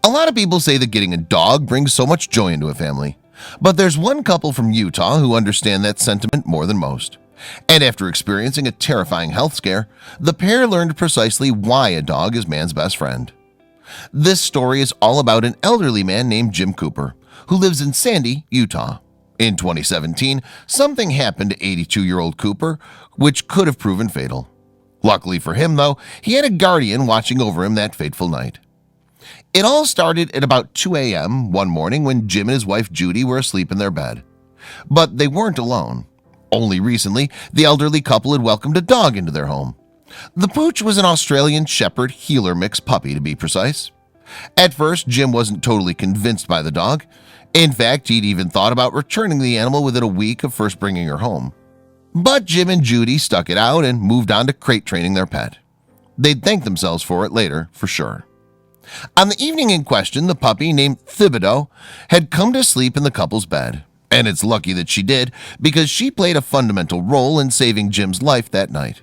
A lot of people say that getting a dog brings so much joy into a family, but there's one couple from Utah who understand that sentiment more than most. And after experiencing a terrifying health scare, the pair learned precisely why a dog is man's best friend. This story is all about an elderly man named Jim Cooper, who lives in Sandy, Utah. In 2017, something happened to 82-year-old Cooper, which could have proven fatal. Luckily for him, though, he had a guardian watching over him that fateful night. It all started at about 2 a.m. one morning when Jim and his wife Judy were asleep in their bed. But they weren't alone. Only recently, the elderly couple had welcomed a dog into their home. The pooch was an Australian Shepherd Heeler mix puppy, to be precise. At first, Jim wasn't totally convinced by the dog. In fact, he'd even thought about returning the animal within a week of first bringing her home. But Jim and Judy stuck it out and moved on to crate training their pet. They'd thank themselves for it later, for sure. On the evening in question, the puppy named Thibodeau had come to sleep in the couple's bed. And it's lucky that she did, because she played a fundamental role in saving Jim's life that night.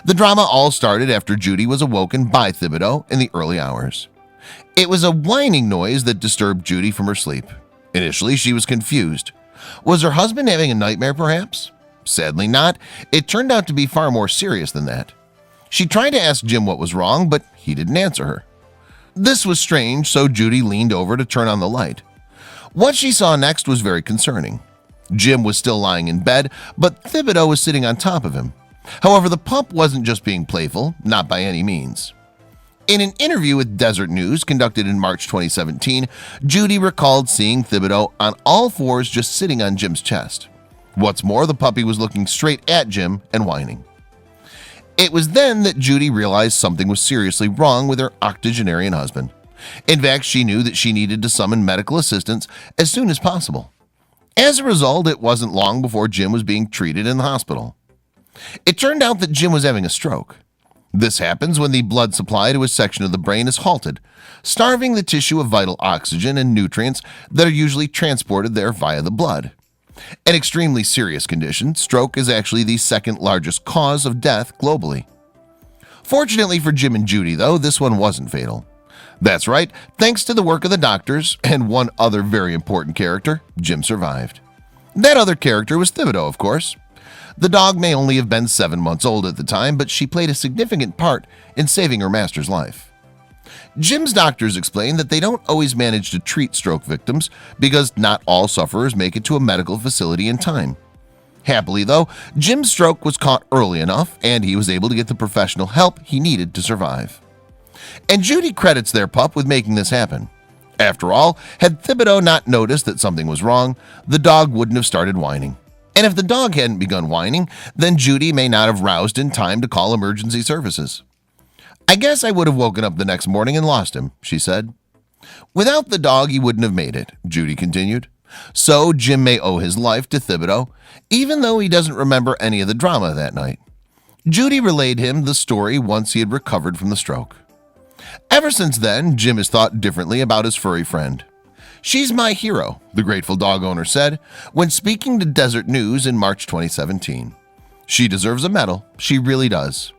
The drama all started after Judy was awoken by Thibodeau in the early hours. It was a whining noise that disturbed Judy from her sleep. Initially, she was confused. Was her husband having a nightmare, perhaps? Sadly not. It turned out to be far more serious than that. She tried to ask Jim what was wrong, but he didn't answer her. This was strange, so Judy leaned over to turn on the light. What she saw next was very concerning. Jim was still lying in bed, but Thibodeau was sitting on top of him. However, the pup wasn't just being playful, not by any means. In an interview with Desert News conducted in March 2017, Judy recalled seeing Thibodeau on all fours just sitting on Jim's chest. What's more, the puppy was looking straight at Jim and whining. It was then that Judy realized something was seriously wrong with her octogenarian husband. In fact, she knew that she needed to summon medical assistance as soon as possible. As a result, it wasn't long before Jim was being treated in the hospital. It turned out that Jim was having a stroke. This happens when the blood supply to a section of the brain is halted, starving the tissue of vital oxygen and nutrients that are usually transported there via the blood. An extremely serious condition, stroke is actually the second largest cause of death globally. Fortunately for Jim and Judy, though, this one wasn't fatal. That's right, thanks to the work of the doctors and one other very important character, Jim survived. That other character was Thibodeau, of course. The dog may only have been 7 months old at the time, but she played a significant part in saving her master's life. Jim's doctors explain that they don't always manage to treat stroke victims because not all sufferers make it to a medical facility in time. Happily, though, Jim's stroke was caught early enough and he was able to get the professional help he needed to survive. And Judy credits their pup with making this happen. After all, had Thibodeau not noticed that something was wrong, the dog wouldn't have started whining. And if the dog hadn't begun whining, then Judy may not have roused in time to call emergency services. I guess I would have woken up the next morning and lost him, she said. Without the dog, he wouldn't have made it, Judy continued. So Jim may owe his life to Thibodeau, even though he doesn't remember any of the drama that night. Judy relayed him the story once he had recovered from the stroke. Ever since then, Jim has thought differently about his furry friend. She's my hero, the grateful dog owner said when speaking to Desert News in March 2017. She deserves a medal, she really does.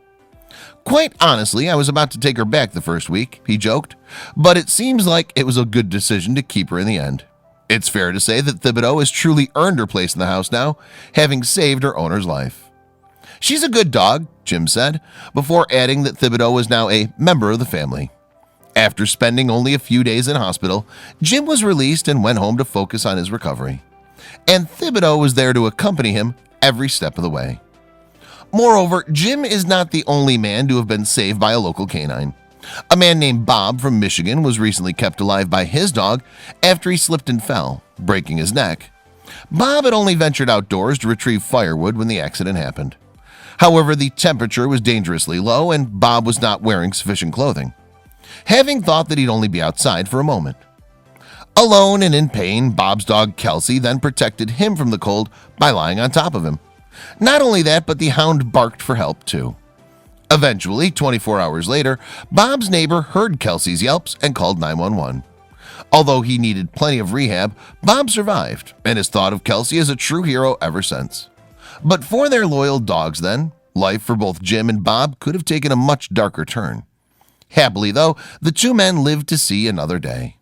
Quite honestly, I was about to take her back the first week, he joked, but it seems like it was a good decision to keep her in the end. It's fair to say that Thibodeau has truly earned her place in the house now, having saved her owner's life. She's a good dog, Jim said, before adding that Thibodeau was now a member of the family. After spending only a few days in hospital, Jim was released and went home to focus on his recovery. And Thibodeau was there to accompany him every step of the way. Moreover, Jim is not the only man to have been saved by a local canine. A man named Bob from Michigan was recently kept alive by his dog after he slipped and fell, breaking his neck. Bob had only ventured outdoors to retrieve firewood when the accident happened. However, the temperature was dangerously low and Bob was not wearing sufficient clothing, having thought that he'd only be outside for a moment. Alone and in pain, Bob's dog Kelsey then protected him from the cold by lying on top of him. Not only that, but the hound barked for help too. Eventually, 24 hours later, Bob's neighbor heard Kelsey's yelps and called 911. Although he needed plenty of rehab, Bob survived and has thought of Kelsey as a true hero ever since. But for their loyal dogs then, life for both Jim and Bob could have taken a much darker turn. Happily though, the two men lived to see another day.